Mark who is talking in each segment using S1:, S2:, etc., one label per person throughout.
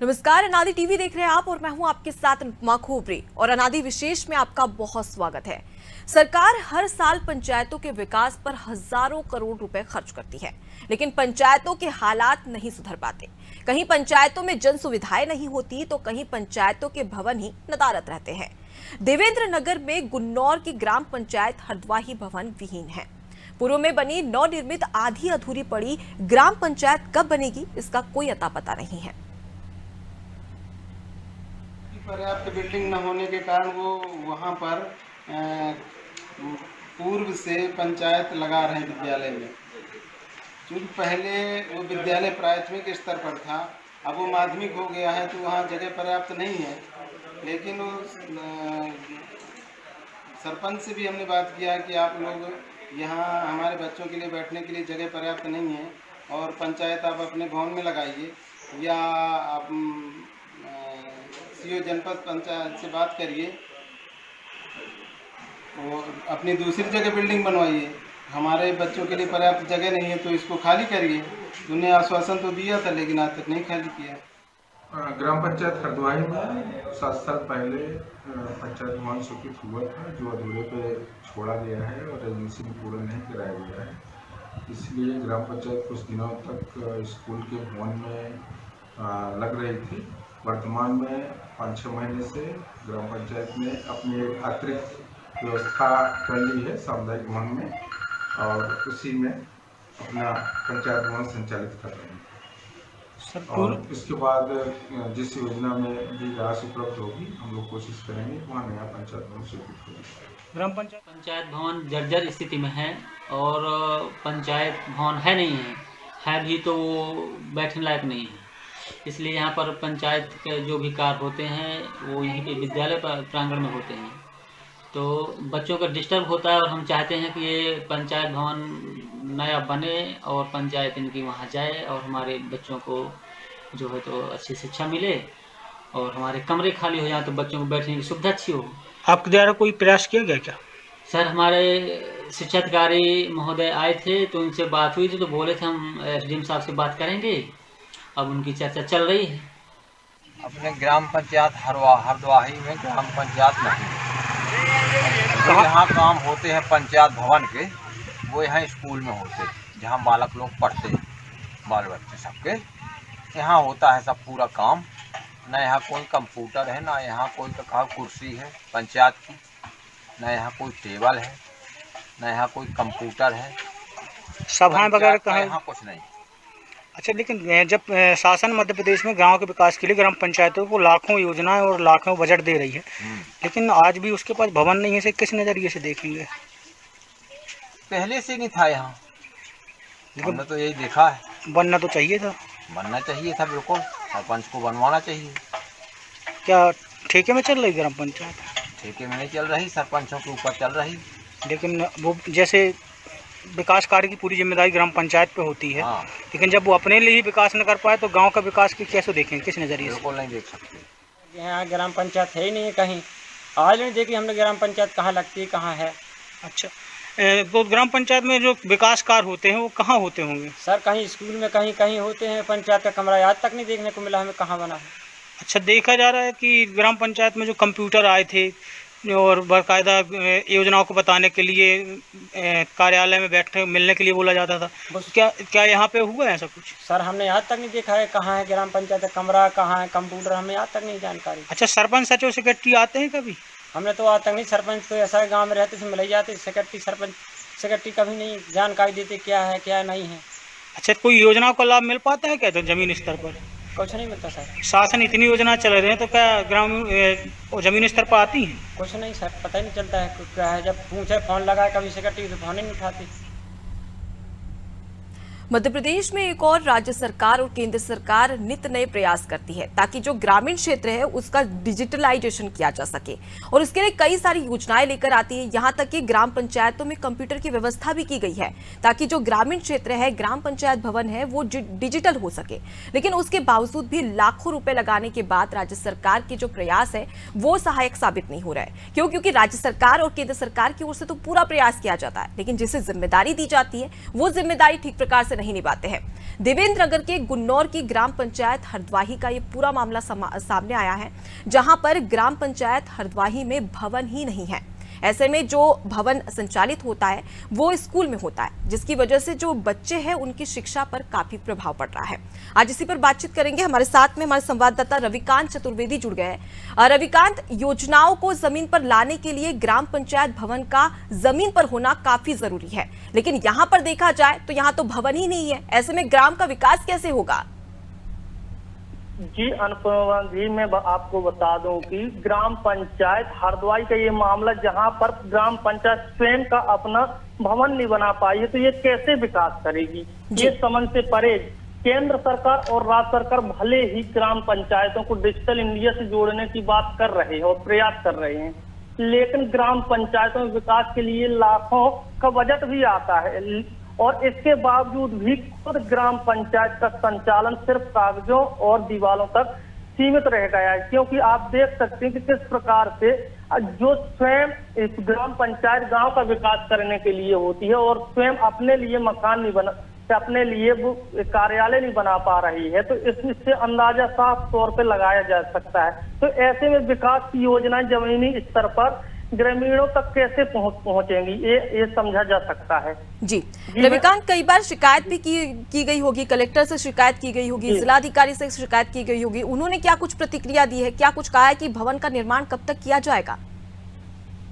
S1: नमस्कार, अनादि टीवी देख रहे हैं आप और मैं हूं आपके साथ अनुपमा खोपरे और अनादि विशेष में आपका बहुत स्वागत है। सरकार हर साल पंचायतों के विकास पर हजारों करोड़ रुपए खर्च करती है, लेकिन पंचायतों के हालात नहीं सुधर पाते। कहीं पंचायतों में जन सुविधाएं नहीं होती तो कहीं पंचायतों के भवन ही नदारद रहते हैं। देवेंद्र नगर में गुन्नौर की ग्राम पंचायत हरद्वाही भवन विहीन है। पूर्व में बनी नवनिर्मित आधी अधूरी पड़ी ग्राम पंचायत कब बनेगी, इसका कोई अता पता नहीं है।
S2: पर्याप्त बिल्डिंग न होने के कारण वो वहाँ पर पूर्व से पंचायत लगा रहे हैं विद्यालय में। क्योंकि पहले वो विद्यालय प्राथमिक स्तर पर था, अब वो माध्यमिक हो गया है तो वहाँ जगह पर्याप्त नहीं है। लेकिन वो सरपंच से भी हमने बात किया कि आप लोग यहाँ हमारे बच्चों के लिए बैठने के लिए जगह पर्याप्त नहीं है और पंचायत आप अपने भवन में लगाइए या आप सीओ जनपद पंचायत से बात करिए, वो अपनी दूसरी जगह बिल्डिंग बनवाइए। हमारे बच्चों के लिए पर्याप्त जगह नहीं है तो इसको खाली करिए। उन्हें आश्वासन तो दिया था लेकिन आज तक नहीं खाली किया।
S3: ग्राम पंचायत हरद्वाही में 7 साल पहले पंचायत भवन स्वीकृत हुआ था, जो अधूरे पे छोड़ा गया है और एजेंसी में पूरा नहीं कराया गया है। इसलिए ग्राम पंचायत कुछ दिनों तक स्कूल के भवन में लग रही थी। वर्तमान में 5-6 महीने से ग्राम पंचायत ने अपनी एक अतिरिक्त व्यवस्था कर ली है सामुदायिक भवन में और उसी में अपना पंचायत भवन संचालित कर रहे हैं। और इसके बाद जिस योजना में भी राशि उपलब्ध होगी हम लोग कोशिश करेंगे वहाँ नया पंचायत भवन स्वीकृत होगा।
S4: ग्राम पंचायत भवन जर्जर स्थिति में है और पंचायत भवन है भी तो बैठने लायक नहीं है। इसलिए यहाँ पर पंचायत के जो भी कार्य होते हैं वो यहीं पे विद्यालय प्रांगण में होते हैं, तो बच्चों का डिस्टर्ब होता है। और हम चाहते हैं कि ये पंचायत भवन नया बने और पंचायत इनकी वहाँ जाए और हमारे बच्चों को जो है तो अच्छी शिक्षा मिले और हमारे कमरे खाली हो जाए तो बच्चों को बैठने की सुविधा अच्छी हो।
S5: आपके द्वारा कोई प्रयास किया गया क्या?
S4: सर, हमारे शिक्षा अधिकारी महोदय आए थे तो उनसे बात हुई थी, तो बोले थे हम एसडीएम साहब से बात करेंगे। अब उनकी चर्चा चल रही है।
S6: अपने ग्राम पंचायत हरद्वाही में ग्राम पंचायत नहीं, जहाँ काम होते हैं पंचायत भवन के वो यहाँ स्कूल में होते हैं, जहाँ बालक लोग पढ़ते हैं, बाल बच्चे सबके यहाँ होता है सब पूरा काम। न यहाँ कोई कंप्यूटर है, ना यहाँ कोई कहा कुर्सी है पंचायत की, न यहाँ कोई टेबल है, न यहाँ कोई कंप्यूटर है,
S5: सभाएं वगैरह कहाँ?
S6: यहाँ कुछ नहीं।
S5: अच्छा, लेकिन जब शासन मध्य प्रदेश में गांव के विकास के लिए ग्राम पंचायतों को लाखों योजनाएं और लाखों बजट दे रही है, लेकिन आज भी उसके पास भवन नहीं है, इसे किस नज़रिए से देखेंगे?
S6: पहले से नहीं था यहाँ, हमने तो यही देखा है।
S5: बनना तो चाहिए था,
S6: बनना चाहिए था, बिल्कुल सरपंच को बनवाना चाहिए।
S5: क्या ठेके में चल रही ग्राम पंचायत?
S6: ठेके में नहीं चल रही, सरपंचों के ऊपर चल रही।
S5: लेकिन वो जैसे विकास कार्य की पूरी जिम्मेदारी ग्राम पंचायत पे होती है, लेकिन जब वो अपने लिए ही विकास न कर पाए तो गांव का विकास की कैसे देखेंगे, किस नज़रिए से?
S6: बिल्कुल नहीं देख सकते।
S7: यहाँ ग्राम पंचायत है ही नहीं है कहीं। आज नहीं देखी हमने ग्राम पंचायत कहाँ लगती है, कहाँ है।
S5: अच्छा, तो ग्राम पंचायत में जो विकास कार्य होते हैं वो कहाँ होते होंगे?
S7: सर, कहीं स्कूल में कहीं कहीं होते हैं। पंचायत का कमरा आज तक नहीं देखने को मिला हमें, कहाँ बना है।
S5: अच्छा, देखा जा रहा है कि ग्राम पंचायत में जो कंप्यूटर आए थे और बाकायदा योजनाओं को बताने के लिए कार्यालय में बैठने मिलने के लिए बोला जाता था, क्या यहाँ पे हुआ है ऐसा कुछ?
S7: सर, हमने आज तक नहीं देखा है कहाँ है ग्राम पंचायत का कमरा, कहाँ है कंप्यूटर, हमें आज तक नहीं जानकारी।
S5: अच्छा, सरपंच सचिव सेक्रेटरी आते हैं कभी?
S7: हमने तो आज तक नहीं। सरपंच तो ऐसा गाँव में रहते थे मिल जाते, सेक्रेटरी सरपंच सेक्रेटरी कभी नहीं जानकारी देते क्या है क्या नहीं है।
S5: अच्छा, कोई योजनाओं का लाभ मिल पाता है क्या तो जमीन स्तर पर?
S7: कुछ नहीं मिलता सर।
S5: शासन इतनी योजना चल रहे हैं तो क्या ग्राम जमीन स्तर पर आती हैं?
S7: कुछ नहीं सर, पता ही नहीं चलता है क्या है। जब पूछे फोन लगाए कभी सेक्रेटरी तो फोन ही नहीं उठाती।
S1: मध्य प्रदेश में एक और राज्य सरकार और केंद्र सरकार नित नए प्रयास करती है ताकि जो ग्रामीण क्षेत्र है उसका डिजिटलाइजेशन किया जा सके और इसके लिए कई सारी योजनाएं लेकर आती है। यहां तक कि ग्राम पंचायतों में कंप्यूटर की व्यवस्था भी की गई है ताकि जो ग्रामीण क्षेत्र है, ग्राम पंचायत भवन है, वो डिजिटल हो सके। लेकिन उसके बावजूद भी लाखों रुपए लगाने के बाद राज्य सरकार के जो प्रयास है वो सहायक साबित नहीं हो रहा है। क्यों? क्योंकि राज्य सरकार और केंद्र सरकार की ओर से तो पूरा प्रयास किया जाता है, लेकिन जिसे जिम्मेदारी दी जाती है वो जिम्मेदारी ठीक प्रकार से नहीं निभाते हैं। देवेंद्र नगर के गुन्नौर की ग्राम पंचायत हरद्वाही का ये पूरा मामला सामने आया है, जहां पर ग्राम पंचायत हरद्वाही में भवन ही नहीं है। ऐसे में जो भवन संचालित होता है वो स्कूल में होता है, जिसकी वजह से जो बच्चे हैं उनकी शिक्षा पर काफी प्रभाव पड़ रहा है। आज इसी पर बातचीत करेंगे। हमारे साथ में हमारे संवाददाता रविकांत चतुर्वेदी जुड़ गए हैं। रविकांत, योजनाओं को जमीन पर लाने के लिए ग्राम पंचायत भवन का जमीन पर होना काफी जरूरी है, लेकिन यहाँ पर देखा जाए तो यहाँ तो भवन ही नहीं है। ऐसे में ग्राम का विकास कैसे होगा?
S8: जी अनुपमा जी, मैं आपको बता दूं कि ग्राम पंचायत हरद्वाही का ये मामला, जहां पर ग्राम पंचायत स्वयं का अपना भवन नहीं बना पाई है, तो ये कैसे विकास करेगी? ये समझ से परे केंद्र सरकार और राज्य सरकार भले ही ग्राम पंचायतों को डिजिटल इंडिया से जोड़ने की बात कर रहे हैं और प्रयास कर रहे हैं, लेकिन ग्राम पंचायतों के विकास के लिए लाखों का बजट भी आता है, और इसके बावजूद भी खुद ग्राम पंचायत का संचालन सिर्फ कागजों और दीवारों तक सीमित रह गया है। क्योंकि आप देख सकते हैं कि किस प्रकार से जो स्वयं इस ग्राम पंचायत गांव का विकास करने के लिए होती है और स्वयं अपने लिए मकान नहीं बना, अपने लिए वो कार्यालय नहीं बना पा रही है, तो इससे अंदाजा साफ तौर पर लगाया जा सकता है। तो ऐसे में विकास की योजनाएं जमीनी स्तर पर ग्रामीणों तक कैसे पहुंचेंगी, ये समझा जा सकता है।
S1: जी रविकांत, कई बार शिकायत भी की गई होगी, कलेक्टर से शिकायत की गई होगी, जिलाधिकारी से शिकायत की गई होगी, उन्होंने क्या कुछ प्रतिक्रिया दी है? क्या कुछ कहा है कि भवन का निर्माण कब तक किया जाएगा?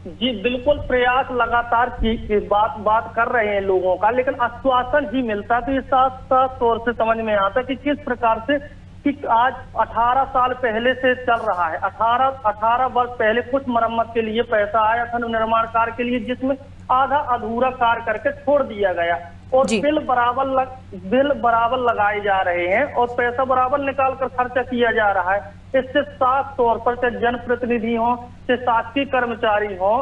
S8: जी बिल्कुल, प्रयास लगातार की बात कर रहे हैं लोगों का, लेकिन आश्वासन ही मिलता है। तो ये साफ साफ तौर से समझ में आता कि किस प्रकार से कि आज 18 साल पहले से चल रहा है। 18 वर्ष पहले कुछ मरम्मत के लिए पैसा आया था निर्माण कार्य के लिए, जिसमें आधा अधूरा कार्य करके छोड़ दिया गया, और बिल बराबर लगाए जा रहे हैं और पैसा बराबर निकाल कर खर्चा किया जा रहा है। इससे साफ तौर पर चाहे जनप्रतिनिधि हो, चाहे शासकीय कर्मचारी हो,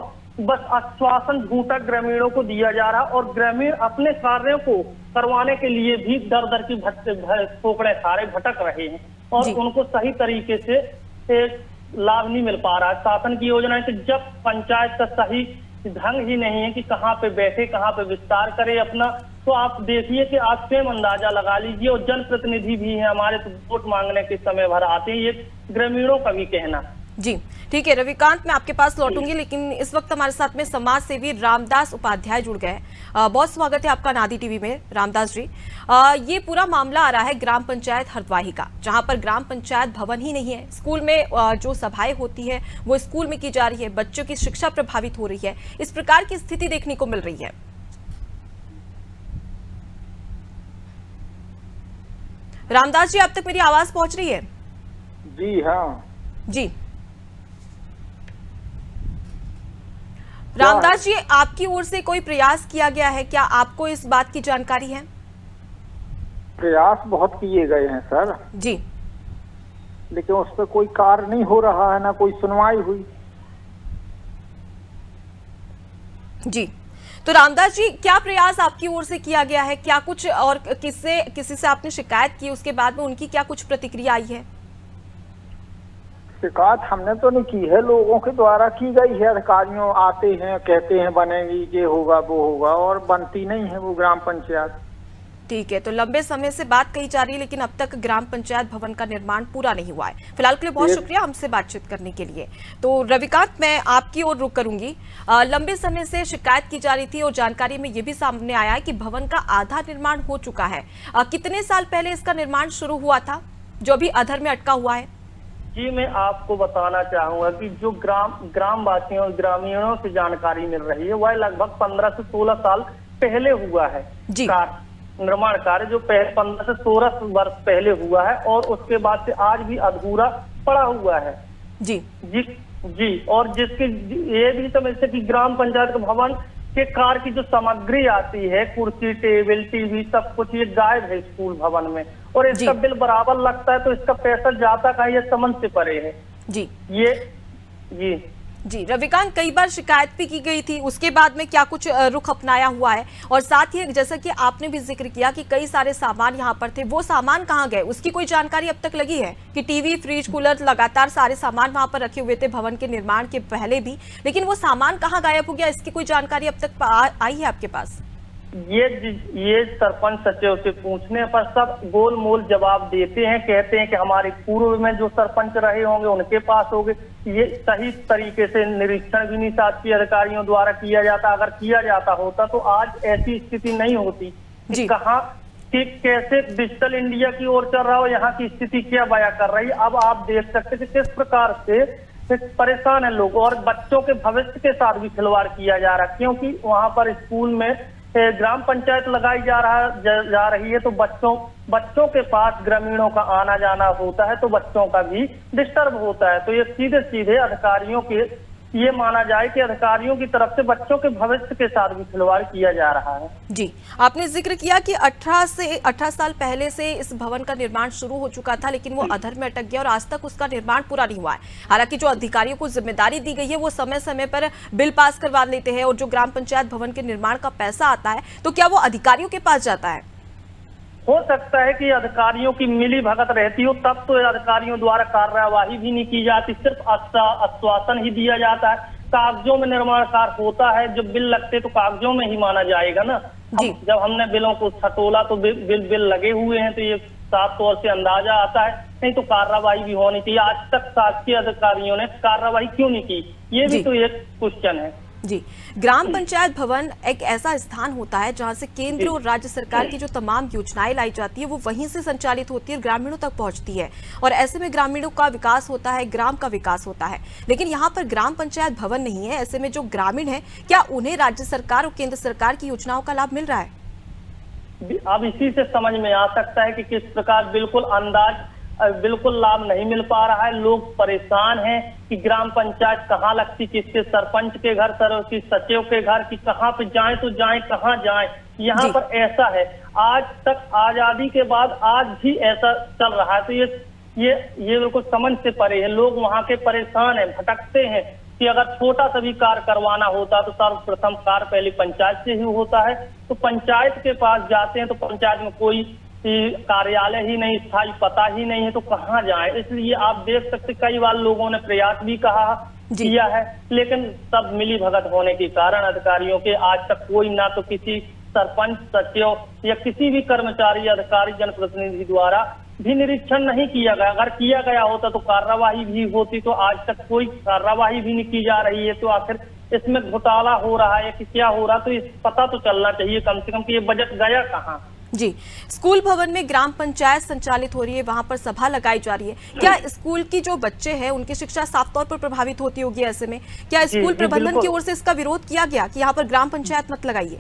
S8: बस आश्वासन झूठा ग्रामीणों को दिया जा रहा, और ग्रामीण अपने कार्यों को करवाने के लिए भी दर दर की ठोकरें खारे भटक रहे हैं, और उनको सही तरीके से लाभ नहीं मिल पा रहा है। शासन की योजनाएं कि जब पंचायत का सही ढंग ही नहीं है कि कहाँ पे बैठे, कहाँ पे विस्तार करे अपना, तो आप देखिए कि आप स्वयं अंदाजा लगा लीजिए, और जनप्रतिनिधि भी हैं हमारे, तो वोट मांगने के समय भर आते हैं, ये ग्रामीणों का भी कहना।
S1: जी ठीक है रविकांत, मैं आपके पास लौटूंगी, लेकिन इस वक्त हमारे साथ में समाज सेवी रामदास उपाध्याय जुड़ गए। बहुत स्वागत है आपका नादी टीवी में रामदास जी। ये पूरा मामला आ रहा है ग्राम पंचायत हरद्वाही का, जहां पर ग्राम पंचायत भवन ही नहीं है। स्कूल में जो सभाएं होती है वो स्कूल में की जा रही है, बच्चों की शिक्षा प्रभावित हो रही है, इस प्रकार की स्थिति देखने को मिल रही है। रामदास जी, अब तक मेरी आवाज पहुंच रही है?
S9: जी हाँ
S1: जी रामदास जी, आपकी ओर से कोई प्रयास किया गया है क्या? आपको इस बात की जानकारी है?
S9: प्रयास बहुत किए गए हैं सर
S1: जी,
S9: लेकिन उस पर कोई कार्य नहीं हो रहा है, ना कोई सुनवाई हुई।
S1: जी तो रामदास जी, क्या प्रयास आपकी ओर से किया गया है? क्या कुछ, और किसी से आपने शिकायत की, उसके बाद में उनकी क्या कुछ प्रतिक्रिया आई है?
S9: शिकायत हमने तो नहीं की है, लोगों के द्वारा की गई है। अधिकारियों आते हैं, कहते हैं बनेगी, ये होगा वो होगा, और बनती नहीं है वो ग्राम पंचायत।
S1: ठीक है, तो लंबे समय से बात कही जा रही है, लेकिन अब तक ग्राम पंचायत भवन का निर्माण पूरा नहीं हुआ है। फिलहाल के लिए बहुत शुक्रिया हमसे बातचीत करने के लिए। तो रविकांत, मैं आपकी ओर रुख करूंगी। लंबे समय से शिकायत की जा रही थी और जानकारी में ये भी सामने आया है कि भवन का आधा निर्माण हो चुका है। कितने साल पहले इसका निर्माण शुरू हुआ था, जो अभी अधर में अटका हुआ है?
S8: जी मैं आपको बताना चाहूंगा कि जो ग्राम वासियों और ग्रामीणों से जानकारी मिल रही है, वह लगभग 15 से 16 साल पहले हुआ है निर्माण कार्य, जो 15 से 16 वर्ष पहले हुआ है, और उसके बाद से आज भी अधूरा पड़ा हुआ है। जी जी जी और जिसके ये भी समझते कि ग्राम पंचायत के भवन के कार्य की जो सामग्री आती है, कुर्सी, टेबल, टीवी, सब कुछ ये गायब है स्कूल भवन में, और इसका बिल बराबर लगता है, तो इसका पैसा जाता का ये समझ से परे है। जी
S1: रविकांत, कई बार शिकायत भी की गई थी, उसके बाद में क्या कुछ रुख अपनाया हुआ है? और साथ ही जैसा कि आपने भी जिक्र किया कि कई सारे सामान यहाँ पर थे, वो सामान कहाँ गए, उसकी कोई जानकारी अब तक लगी है? कि टीवी, फ्रिज, कूलर, लगातार सारे सामान वहां पर रखे हुए थे भवन के निर्माण के पहले भी, लेकिन वो सामान कहाँ गायब हो गया, इसकी कोई जानकारी अब तक आई है आपके पास?
S8: ये सरपंच सचिव से पूछने पर सब गोल मोल जवाब देते हैं, कहते हैं कि हमारे पूर्व में जो सरपंच रहे होंगे उनके पास होंगे। ये सही तरीके से निरीक्षण भी नहीं शासकीय अधिकारियों द्वारा किया जाता। अगर किया जाता होता तो आज ऐसी स्थिति नहीं होती कि कहाँ कि कैसे डिजिटल इंडिया की ओर चल रहा हो, यहाँ की स्थिति क्या बयां कर रही है। अब आप देख सकते हैं कि किस प्रकार से परेशान है लोग, और बच्चों के भविष्य के साथ भी खिलवाड़ किया जा रहा है, क्योंकि वहां पर स्कूल में ग्राम पंचायत लगाई जा रही है तो बच्चों के पास ग्रामीणों का आना जाना होता है, तो बच्चों का भी डिस्टर्ब होता है। तो ये सीधे सीधे अधिकारियों के, ये माना जाए कि अधिकारियों की तरफ से बच्चों के भविष्य के साथ भी खिलवाड़ किया जा रहा है।
S1: जी, आपने जिक्र किया कि 18 साल पहले से इस भवन का निर्माण शुरू हो चुका था, लेकिन वो अधर में अटक गया और आज तक उसका निर्माण पूरा नहीं हुआ है। हालांकि जो अधिकारियों को जिम्मेदारी दी गई है वो समय समय पर बिल पास करवा लेते हैं, और जो ग्राम पंचायत भवन के निर्माण का पैसा आता है तो क्या वो अधिकारियों के पास जाता है?
S8: हो सकता है कि अधिकारियों की मिली भगत रहती हो, तब तो अधिकारियों द्वारा कार्यवाही भी नहीं की जाती, सिर्फ आश्वासन ही दिया जाता है। कागजों में निर्माण कार्य होता है, जब बिल लगते तो कागजों में ही माना जाएगा ना। जब हमने बिलों को छटोला तो बिल लगे हुए हैं, तो ये साफ तौर से अंदाजा आता है, नहीं तो कार्रवाई भी होनी चाहिए। आज तक शासकीय अधिकारियों ने कार्रवाई क्यों नहीं की, ये भी तो एक क्वेश्चन है।
S1: जी, ग्राम पंचायत भवन एक ऐसा स्थान होता है जहां से केंद्र और राज्य सरकार की जो तमाम योजनाएं लाई जाती है वो वहीं से संचालित होती है, ग्रामीणों तक पहुंचती है, और ऐसे में ग्रामीणों का विकास होता है, ग्राम का विकास होता है। लेकिन यहाँ पर ग्राम पंचायत भवन नहीं है, ऐसे में जो ग्रामीण है क्या उन्हें राज्य सरकार और केंद्र सरकार की योजनाओं का लाभ मिल रहा है?
S8: अब इसी से समझ में आ सकता है कि किस प्रकार बिल्कुल लाभ नहीं मिल पा रहा है। लोग परेशान हैं कि ग्राम पंचायत कहाँ लगती, किसके सरपंच के घर, किस सचिव के घर, कि कहाँ पे जाएं तो जाएं, कहाँ जाएं। यहाँ पर ऐसा है, आज तक आजादी के बाद आज भी ऐसा चल रहा है, तो ये बिल्कुल समझ से परे है। लोग वहाँ के परेशान हैं, भटकते हैं कि अगर छोटा सा भी कार्य करवाना होता तो सर्वप्रथम कार्य पहले पंचायत से ही होता है, तो पंचायत के पास जाते हैं तो पंचायत में कोई कार्यालय ही नहीं, स्थायी पता ही नहीं है, तो कहाँ जाए। इसलिए आप देख सकते कई बार लोगों ने प्रयास भी किया है, लेकिन सब मिली भगत होने के कारण अधिकारियों के आज तक कोई ना तो किसी सरपंच, सचिव या किसी भी कर्मचारी, अधिकारी, जनप्रतिनिधि द्वारा भी निरीक्षण नहीं किया गया। अगर किया गया होता तो कार्यवाही भी होती, तो आज तक कोई कार्यवाही भी नहीं की जा रही है। तो आखिर इसमें घोटाला हो रहा है कि क्या हो रहा, तो इस पता तो चलना चाहिए कम से कम कि ये बजट गया कहाँ।
S1: जी, स्कूल भवन में ग्राम पंचायत संचालित हो रही है, वहां पर सभा लगाई जा रही है, क्या स्कूल की जो बच्चे हैं उनकी शिक्षा साफ तौर पर प्रभावित होती होगी? ऐसे में क्या स्कूल प्रबंधन की ओर से इसका विरोध किया गया कि यहाँ पर ग्राम पंचायत मत लगाइए?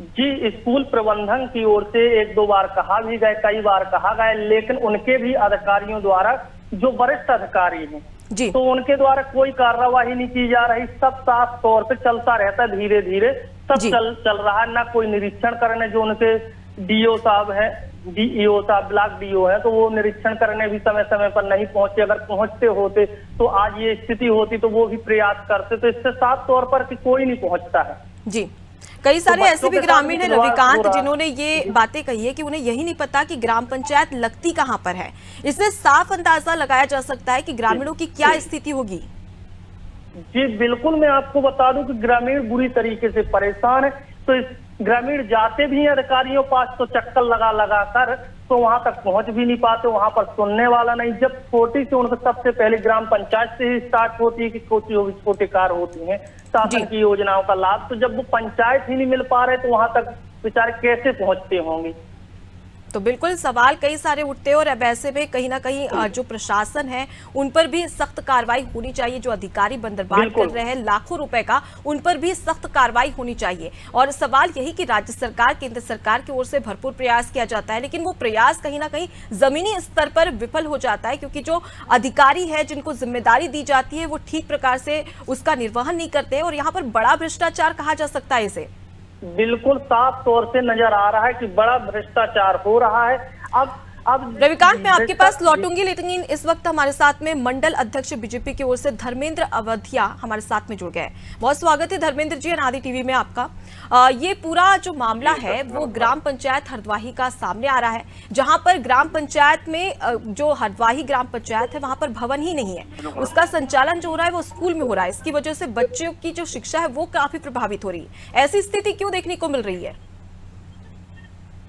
S8: जी, स्कूल प्रबंधन की ओर से 1-2 बार कहा भी गया, कई बार कहा गया, लेकिन उनके भी अधिकारियों द्वारा, जो वरिष्ठ अधिकारी हैं जी, तो उनके द्वारा कोई कार्रवाई नहीं की जा रही। सब साफ तौर पे चलता रहता है, धीरे धीरे सब चल रहा है। ना कोई निरीक्षण करने, जो उनके डीओ साहब है, डीईओ साहब, ब्लॉक डीओ है, तो वो निरीक्षण करने भी समय समय पर नहीं पहुंचे। अगर पहुंचते होते तो आज ये स्थिति होती, तो वो भी प्रयास करते। तो इससे साफ तौर पर कि कोई नहीं पहुंचता है।
S1: जी, कई सारे ऐसे भी ग्रामीण हैं रविकांत, जिन्होंने ये बातें कही है कि उन्हें यही नहीं पता कि ग्राम पंचायत लगती कहां पर है। इससे साफ अंदाजा लगाया जा सकता है कि ग्रामीणों की क्या स्थिति होगी।
S8: जी बिल्कुल, मैं आपको बता दूं कि ग्रामीण बुरी तरीके से परेशान है। तो इस ग्रामीण जाते भी हैं अधिकारियों पास, तो चक्कर लगा कर तो वहां तक पहुंच भी नहीं पाते, वहां पर सुनने वाला नहीं। जब छोटी से उनको सबसे पहले ग्राम पंचायत से ही स्टार्ट होती है कि छोटे कार्य होती हैं शासन की योजनाओं का लाभ, तो जब वो पंचायत ही नहीं मिल पा रहे तो वहां तक बेचारे कैसे पहुंचते होंगे।
S1: तो बिल्कुल सवाल कई सारे उठते हैं, और अब ऐसे में कहीं ना कहीं जो प्रशासन है उन पर भी सख्त कार्रवाई होनी चाहिए। जो अधिकारी बंदरबांट कर रहे हैं लाखों रुपए का, उन पर भी सख्त कार्रवाई होनी चाहिए। और सवाल यही कि राज्य सरकार, केंद्र सरकार की ओर से भरपूर प्रयास किया जाता है, लेकिन वो प्रयास कहीं ना कहीं जमीनी स्तर पर विफल हो जाता है, क्योंकि जो अधिकारी है, जिनको जिम्मेदारी दी जाती है, वो ठीक प्रकार से उसका निर्वहन नहीं करते। और यहाँ पर बड़ा भ्रष्टाचार कहा जा सकता है इसे।
S8: बिल्कुल साफ तौर से नजर आ रहा है कि बड़ा भ्रष्टाचार हो रहा है। अब
S1: रविकांत, मैं आपके पास लौटूंगी, लेकिन इस वक्त हमारे साथ में मंडल अध्यक्ष बीजेपी की ओर से धर्मेंद्र अवधिया हमारे साथ में जुड़ गए। बहुत स्वागत है धर्मेंद्र जी अनादि टीवी में आपका। ये पूरा जो मामला है वो ग्राम पंचायत हरद्वाही का सामने आ रहा है, जहां पर ग्राम पंचायत में जो हरद्वाही ग्राम पंचायत है वहां पर भवन ही नहीं है। उसका संचालन जो हो रहा है वो स्कूल में हो रहा है। इसकी वजह से बच्चों की जो शिक्षा है वो काफी प्रभावित हो रही है। ऐसी स्थिति क्यों देखने को मिल रही है?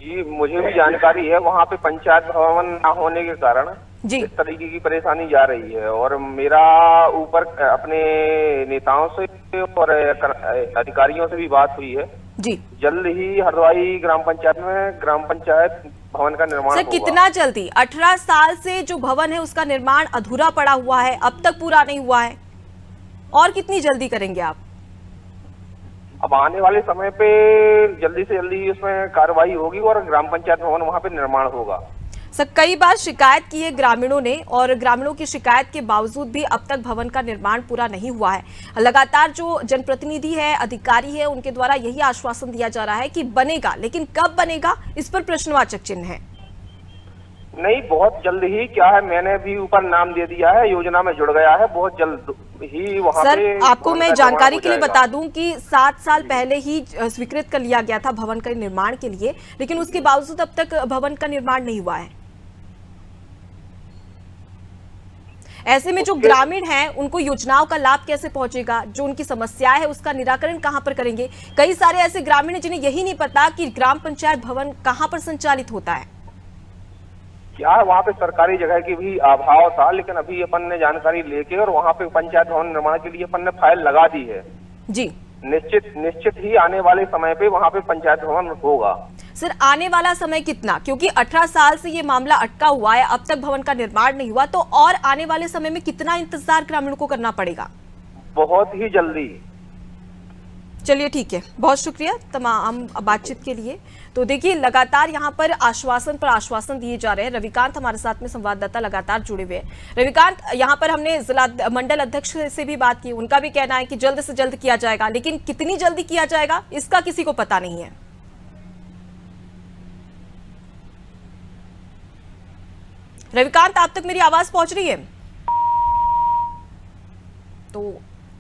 S10: जी मुझे भी जानकारी है, वहाँ पे पंचायत भवन न होने के कारण
S1: जी
S10: इस तरीके की परेशानी जा रही है। और मेरा ऊपर अपने नेताओं से और अधिकारियों से भी बात हुई है
S1: जी।
S10: जल्द ही हरदोई ग्राम पंचायत में ग्राम पंचायत भवन का निर्माण
S1: सर
S10: होगा।
S1: कितना जल्दी? 18 साल से जो भवन है उसका निर्माण अधूरा पड़ा हुआ है, अब तक पूरा नहीं हुआ है, और कितनी जल्दी करेंगे आप?
S10: अब आने वाले समय पे जल्दी से जल्दी उसमें कार्रवाई होगी और ग्राम पंचायत भवन वहाँ पे निर्माण होगा।
S1: सर कई बार शिकायत की है ग्रामीणों ने, और ग्रामीणों की शिकायत के बावजूद भी अब तक भवन का निर्माण पूरा नहीं हुआ है। लगातार जो जनप्रतिनिधि है, अधिकारी है, उनके द्वारा यही आश्वासन दिया जा रहा है कि बनेगा, लेकिन कब बनेगा इस पर प्रश्नवाचक चिन्ह है।
S10: नहीं, बहुत जल्द ही क्या है, मैंने भी ऊपर नाम दे दिया है, योजना में जुड़ गया है, बहुत जल्द ही वहाँ
S1: सर
S10: पे
S1: आपको मैं जानकारी के लिए
S10: जाएगा।
S1: बता दूं कि 7 साल पहले ही स्वीकृत कर लिया गया था भवन का निर्माण के लिए, लेकिन उसके बावजूद अब तक भवन का निर्माण नहीं हुआ है। ऐसे में जो ग्रामीण हैं उनको योजनाओं का लाभ कैसे पहुंचेगा? जो उनकी समस्या है उसका निराकरण कहां पर करेंगे? कई सारे ऐसे ग्रामीण हैं जिन्हें यही नहीं पता कि ग्राम पंचायत भवन कहां पर संचालित होता है।
S10: क्या है, वहाँ पे सरकारी जगह की भी अभाव था, लेकिन अभी अपन ने जानकारी लेके और वहाँ पे पंचायत भवन निर्माण के लिए अपन ने फाइल लगा दी है
S1: जी।
S10: निश्चित ही आने वाले समय पे वहाँ पे पंचायत भवन होगा।
S1: सर आने वाला समय कितना? क्योंकि 18 साल से ये मामला अटका हुआ है, अब तक भवन का निर्माण नहीं हुआ, तो और आने वाले समय में कितना इंतजार ग्रामीणों को करना पड़ेगा?
S10: बहुत ही जल्दी।
S1: चलिए ठीक है, बहुत शुक्रिया तमाम बातचीत के लिए। तो देखिए लगातार यहाँ पर आश्वासन दिए जा रहे हैं। रविकांत हमारे साथ में संवाददाता लगातार जुड़े हुए हैं। रविकांत, यहाँ पर हमने जिला मंडल अध्यक्ष से भी बात की, उनका भी कहना है कि जल्द से जल्द किया जाएगा, लेकिन कितनी जल्दी किया जाएगा इसका किसी को पता नहीं है। रविकांत, आप तक मेरी आवाज पहुंच रही है? तो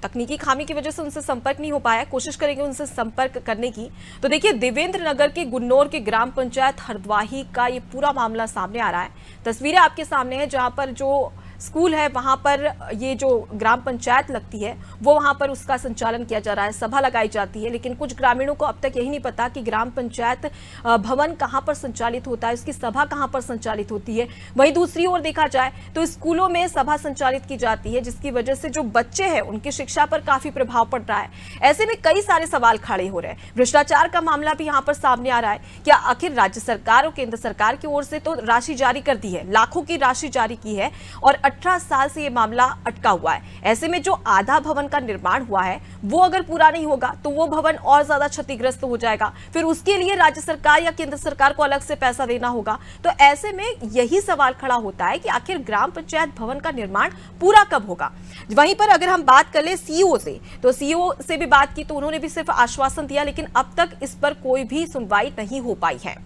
S1: तकनीकी खामी की वजह से उनसे संपर्क नहीं हो पाया, कोशिश करेंगे उनसे संपर्क करने की। तो देखिए देवेंद्र नगर के गुन्नौर के ग्राम पंचायत हरद्वाही का ये पूरा मामला सामने आ रहा है। तस्वीरें आपके सामने हैं, जहां पर जो स्कूल है वहां पर ये जो ग्राम पंचायत लगती है वो वहां पर उसका संचालन किया जा रहा है, सभा लगाई जाती है, लेकिन कुछ ग्रामीणों को अब तक यही नहीं पता कि ग्राम पंचायत भवन कहां पर संचालित होता है, उसकी सभा कहां पर संचालित होती है। वहीं दूसरी ओर देखा जाए तो स्कूलों में सभा संचालित की जाती है, जिसकी वजह से जो बच्चे हैं उनकी शिक्षा पर काफी प्रभाव पड़ रहा है। ऐसे में कई सारे सवाल खड़े हो रहे हैं। भ्रष्टाचार का मामला भी यहाँ पर सामने आ रहा है। क्या आखिर राज्य सरकार और केंद्र सरकार की ओर से तो राशि जारी कर दी है, लाखों की राशि जारी की है, और 18 साल से ये मामला अटका हुआ है। ऐसे में जो आधा भवन का निर्माण हुआ है वो अगर पूरा नहीं होगा तो वो भवन और ज्यादा क्षतिग्रस्त हो जाएगा, फिर उसके लिए राज्य सरकार या केंद्र सरकार को अलग से पैसा देना होगा। तो ऐसे में यही सवाल खड़ा होता है कि आखिर ग्राम पंचायत भवन का निर्माण पूरा कब होगा। वहीं पर अगर हम बात कर ले सीईओ से, तो सीईओ से भी बात की तो उन्होंने भी सिर्फ आश्वासन दिया, लेकिन अब तक इस पर कोई भी सुनवाई नहीं हो पाई है।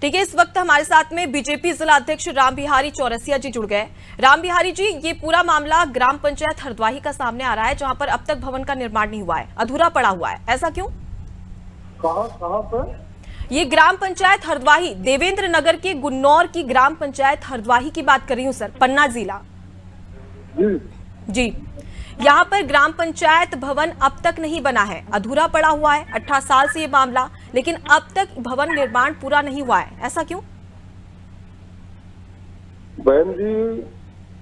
S1: ठीक है, इस वक्त हमारे साथ में बीजेपी जिला अध्यक्ष राम बिहारी चौरसिया जी जुड़ गए। राम बिहारी जी, ये पूरा मामला ग्राम पंचायत हरद्वाही का सामने आ रहा है, जहां पर अब तक भवन का निर्माण नहीं हुआ है, अधूरा पड़ा हुआ है, ऐसा क्यों?
S9: कहां पर?
S1: ये ग्राम पंचायत हरद्वाही, देवेंद्र नगर के गुन्नौर की ग्राम पंचायत हरद्वाही की बात कर रही हूँ सर, पन्ना जिला जी। यहाँ पर ग्राम पंचायत भवन अब तक नहीं बना है, अधूरा पड़ा हुआ है। 18 साल से ये मामला, लेकिन अब तक भवन निर्माण पूरा नहीं हुआ है, ऐसा क्यों?
S11: बहन जी,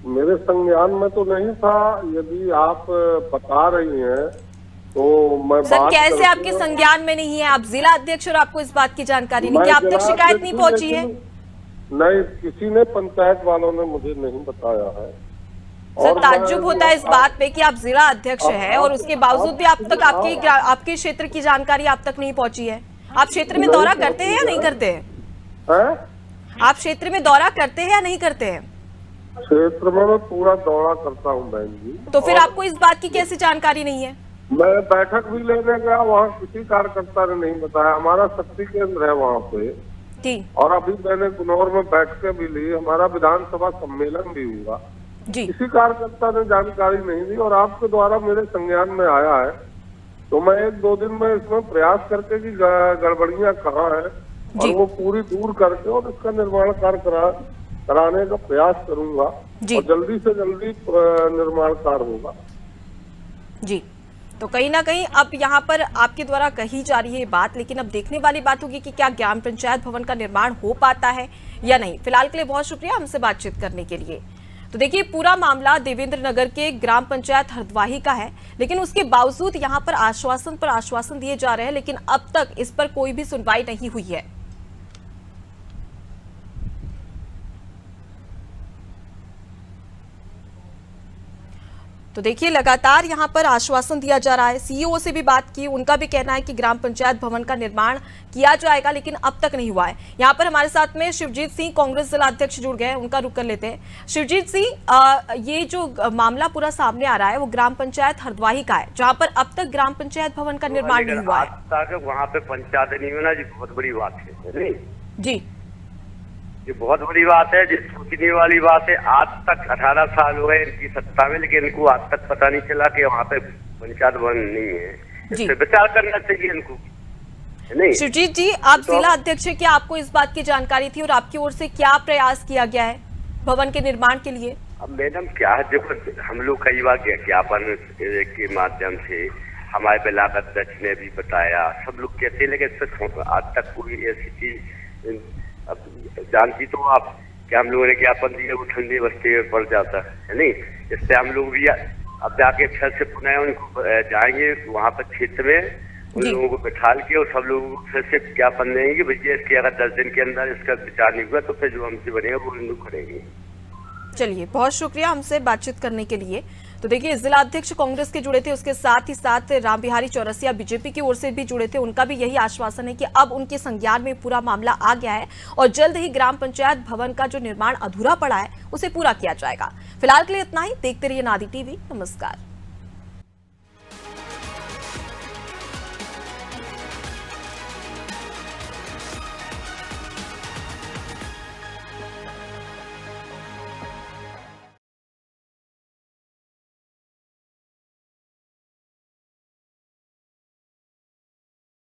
S11: मेरे संज्ञान में तो नहीं था। यदि आप बता रही हैं तो मैं
S1: सर कैसे आपके संज्ञान में नहीं है? आप जिला अध्यक्ष और आपको इस बात की जानकारी नहीं, क्या अब तक शिकायत नहीं पहुंची है?
S11: नहीं, किसी ने पंचायत वालों ने मुझे नहीं बताया है।
S1: सर ताज्जुब होता है इस बात पे कि आप जिला अध्यक्ष हैं और उसके बावजूद भी आप तक आपके क्षेत्र की जानकारी आप तक नहीं पहुंची है। आप क्षेत्र में दौरा करते हैं या नहीं करते हैं? आप क्षेत्र में दौरा करते हैं या नहीं करते हैं?
S11: क्षेत्र में मैं पूरा दौरा करता हूं बहन जी।
S1: तो फिर आपको इस बात की कैसी जानकारी नहीं है?
S11: मैं बैठक भी लेने गया, वहाँ किसी कार्यकर्ता ने नहीं बताया। हमारा शक्ति केंद्र है वहाँ पे
S1: जी,
S11: और अभी मैंने गुन्नौर में बैठकें भी ली, हमारा विधानसभा सम्मेलन भी हुआ
S1: जी।
S11: किसी कार्यकर्ता ने जानकारी नहीं दी और आपके द्वारा मेरे संज्ञान में आया है, तो मैं 1-2 दिन में इसमें प्रयास करके कि गड़बड़ियां कहाँ है और वो पूरी दूर करके और इसका निर्माण कार्य कराने का प्रयास करूंगा और जल्दी से जल्दी निर्माण कार्य होगा
S1: जी। तो कहीं ना कहीं अब यहाँ पर आपके द्वारा कही जा रही है ये बात, लेकिन अब देखने वाली बात होगी कि क्या ग्राम पंचायत भवन का निर्माण हो पाता है या नहीं। फिलहाल के लिए बहुत शुक्रिया हमसे बातचीत करने के लिए। तो देखिए, पूरा मामला देवेंद्र नगर के ग्राम पंचायत हरद्वाही का है, लेकिन उसके बावजूद यहाँ पर आश्वासन दिए जा रहे हैं, लेकिन अब तक इस पर कोई भी सुनवाई नहीं हुई है। तो देखिए, लगातार यहाँ पर आश्वासन दिया जा रहा है। सीईओ से भी बात की, उनका भी कहना है कि ग्राम पंचायत भवन का निर्माण किया जाएगा, लेकिन अब तक नहीं हुआ है। यहाँ पर हमारे साथ में शिवजीत सिंह कांग्रेस जिला अध्यक्ष जुड़ गए हैं, उनका रुख कर लेते हैं। शिवजीत सिंह, ये जो मामला पूरा सामने आ रहा है वो ग्राम पंचायत हरद्वाही का है, जहाँ पर अब तक ग्राम पंचायत भवन का निर्माण नहीं हुआ है।
S12: वहाँ पे पंचायत नहीं होना जी बहुत बड़ी बात है
S1: जी,
S12: ये बहुत बड़ी बात है, जिस सोचने वाली बात है। आज तक 18 साल हो गए इनकी सत्ता में, लेकिन इनको आज तक पता नहीं चला कि वहाँ पे पंचायत भवन नहीं है। इस पे विचार करना चाहिए इनको, नहीं?
S1: शिवजीत जी, आप जिला अध्यक्ष हैं, क्या आपको इस बात की जानकारी थी और आपकी ओर से क्या प्रयास किया गया है भवन के निर्माण के लिए?
S12: अब मैडम क्या है, देखो हम लोग कई बार ज्ञापन के माध्यम से हमारे ब्लॉक अध्यक्ष ने भी बताया, सब लोग कहते हैं, लेकिन आज तक कोई ऐसी चीज अब जानती तो आप क्या हम लोगों ने ज्ञापन दिया वो ठंडी बस्ती में पड़ जाता है, नहीं? इससे हम लोग भी अब जाके फिर से पुनः उनको जाएंगे वहाँ पर क्षेत्र में, उन लोगों को बैठाल के और सब लोगों को फिर से ज्ञापन देंगे कि भैया इसके अगर 10 दिन के अंदर इसका विचार नहीं हुआ तो फिर जो हमसे बनेगा वो हम लोग करेंगे।
S1: चलिए, बहुत शुक्रिया हमसे बातचीत करने के लिए। तो देखिए, जिला अध्यक्ष कांग्रेस के जुड़े थे, उसके साथ ही साथ राम बिहारी चौरसिया बीजेपी की ओर से भी जुड़े थे। उनका भी यही आश्वासन है कि अब उनके संज्ञान में पूरा मामला आ गया है और जल्द ही ग्राम पंचायत भवन का जो निर्माण अधूरा पड़ा है उसे पूरा किया जाएगा। फिलहाल के लिए इतना ही। देखते रहिए नादी टीवी। नमस्कार।